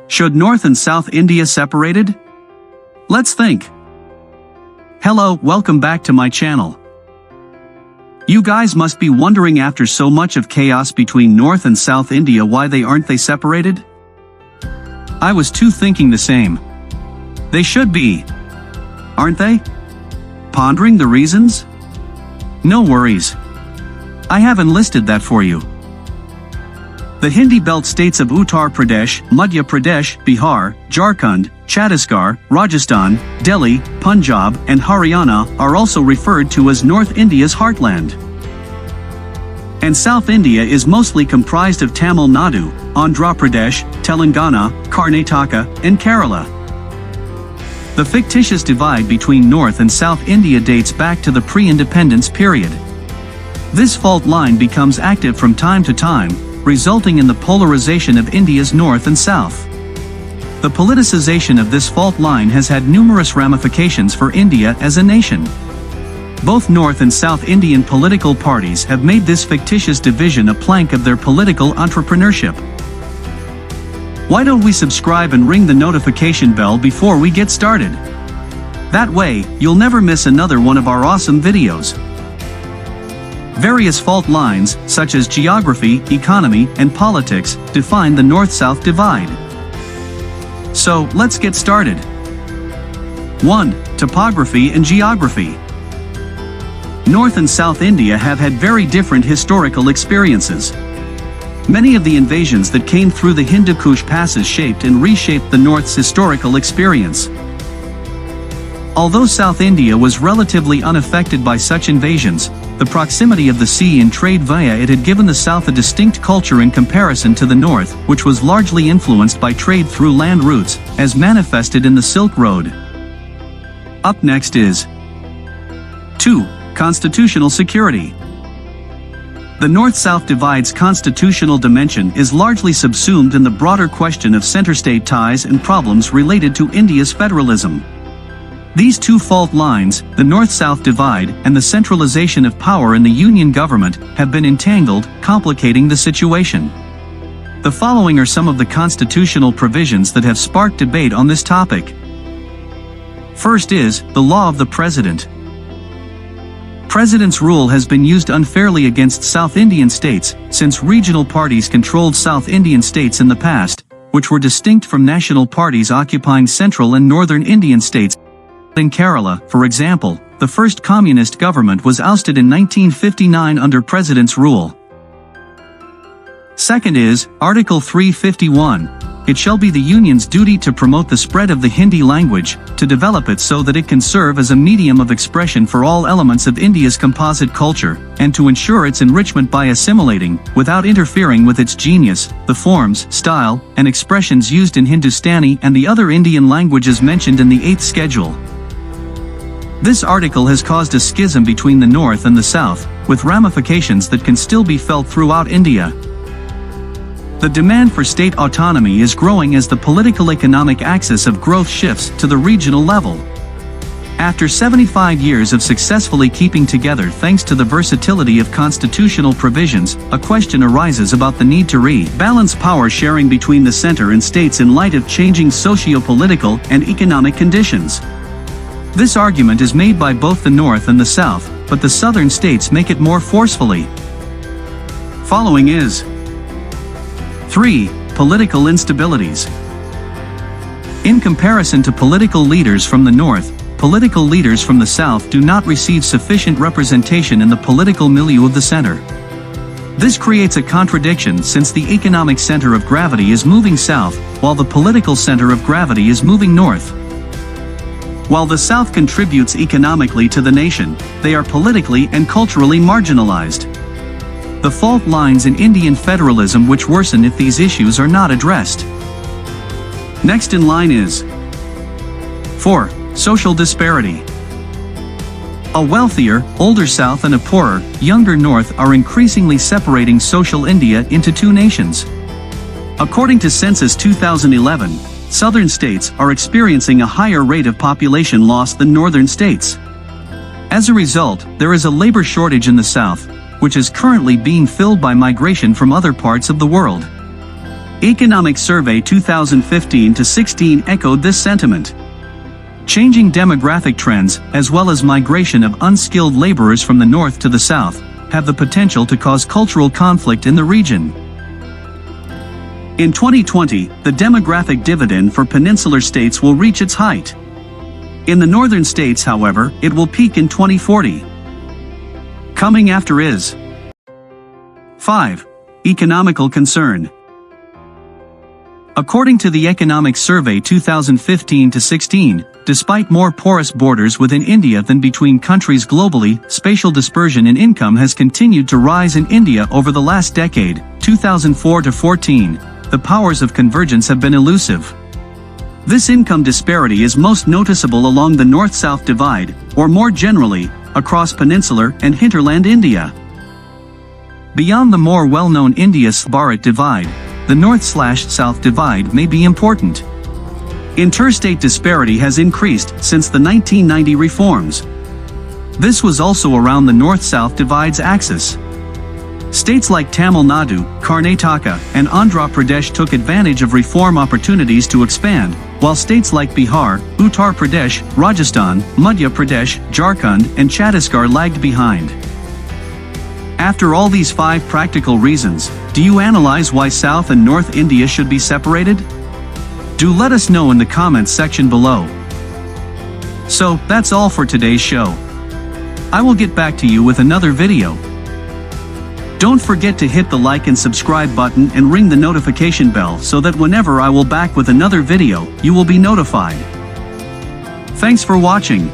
Should North and South India separated? Let's think. Hello, welcome back to my channel. You guys must be wondering after so much of chaos between North and South India why aren't they separated? I was too thinking the same. They should be. Aren't they? Pondering the reasons? No worries. I have enlisted that for you. The Hindi belt states of Uttar Pradesh, Madhya Pradesh, Bihar, Jharkhand, Chhattisgarh, Rajasthan, Delhi, Punjab, and Haryana are also referred to as North India's heartland. And South India is mostly comprised of Tamil Nadu, Andhra Pradesh, Telangana, Karnataka, and Kerala. The fictitious divide between North and South India dates back to the pre-independence period. This fault line becomes active from time to time, resulting in the polarization of India's North and South. The politicization of this fault line has had numerous ramifications for India as a nation. Both North and South Indian political parties have made this fictitious division a plank of their political entrepreneurship. Why don't we subscribe and ring the notification bell before we get started? That way, you'll never miss another one of our awesome videos. Various fault lines, such as geography, economy, and politics, define the North-South divide. So, let's get started. 1. Topography and geography. North and South India have had very different historical experiences. Many of the invasions that came through the Hindu Kush passes shaped and reshaped the North's historical experience. Although South India was relatively unaffected by such invasions, the proximity of the sea and trade via it had given the South a distinct culture in comparison to the North, which was largely influenced by trade through land routes, as manifested in the Silk Road. Up next is 2. Constitutional security. The North-South divide's constitutional dimension is largely subsumed in the broader question of center-state ties and problems related to India's federalism. These two fault lines, the North-South divide and the centralization of power in the Union government, have been entangled, complicating the situation. The following are some of the constitutional provisions that have sparked debate on this topic. First is, the law of the president. President's rule has been used unfairly against South Indian states, since regional parties controlled South Indian states in the past, which were distinct from national parties occupying central and northern Indian states. In Kerala, for example, the first communist government was ousted in 1959 under president's rule. Second is, Article 351. It shall be the Union's duty to promote the spread of the Hindi language, to develop it so that it can serve as a medium of expression for all elements of India's composite culture, and to ensure its enrichment by assimilating, without interfering with its genius, the forms, style, and expressions used in Hindustani and the other Indian languages mentioned in the 8th schedule. This article has caused a schism between the North and the South, with ramifications that can still be felt throughout India. The demand for state autonomy is growing as the political-economic axis of growth shifts to the regional level. After 75 years of successfully keeping together thanks to the versatility of constitutional provisions, a question arises about the need to rebalance power sharing between the center and states in light of changing socio-political and economic conditions. This argument is made by both the North and the South, but the southern states make it more forcefully. Following is 3. Political instabilities. In comparison to political leaders from the North, political leaders from the South do not receive sufficient representation in the political milieu of the center. This creates a contradiction since the economic center of gravity is moving south, while the political center of gravity is moving north. While the South contributes economically to the nation, they are politically and culturally marginalized. The fault lines in Indian federalism which worsen if these issues are not addressed. Next in line is 4. Social disparity. A wealthier, older South and a poorer, younger North are increasingly separating social India into two nations. According to Census 2011, southern states are experiencing a higher rate of population loss than northern states. As a result, there is a labor shortage in the South, which is currently being filled by migration from other parts of the world. Economic Survey 2015-16 echoed this sentiment. Changing demographic trends, as well as migration of unskilled laborers from the north to the south, have the potential to cause cultural conflict in the region. In 2020, the demographic dividend for peninsular states will reach its height. In the northern states, however, it will peak in 2040. Coming after is 5. Economical concern. According to the Economic Survey 2015-16, despite more porous borders within India than between countries globally, spatial dispersion in income has continued to rise in India over the last decade, 2004-14. The powers of convergence have been elusive. This income disparity is most noticeable along the north-south divide, or more generally, across peninsular and hinterland India. Beyond the more well-known India-Bharat divide, the north-south divide may be important. Interstate disparity has increased since the 1990 reforms. This was also around the north-south divide's axis. States like Tamil Nadu, Karnataka, and Andhra Pradesh took advantage of reform opportunities to expand, while states like Bihar, Uttar Pradesh, Rajasthan, Madhya Pradesh, Jharkhand, and Chhattisgarh lagged behind. After all these 5 practical reasons, do you analyze why South and North India should be separated? Do let us know in the comments section below. So, that's all for today's show. I will get back to you with another video. Don't forget to hit the like and subscribe button and ring the notification bell so that whenever I will back with another video, you will be notified. Thanks for watching.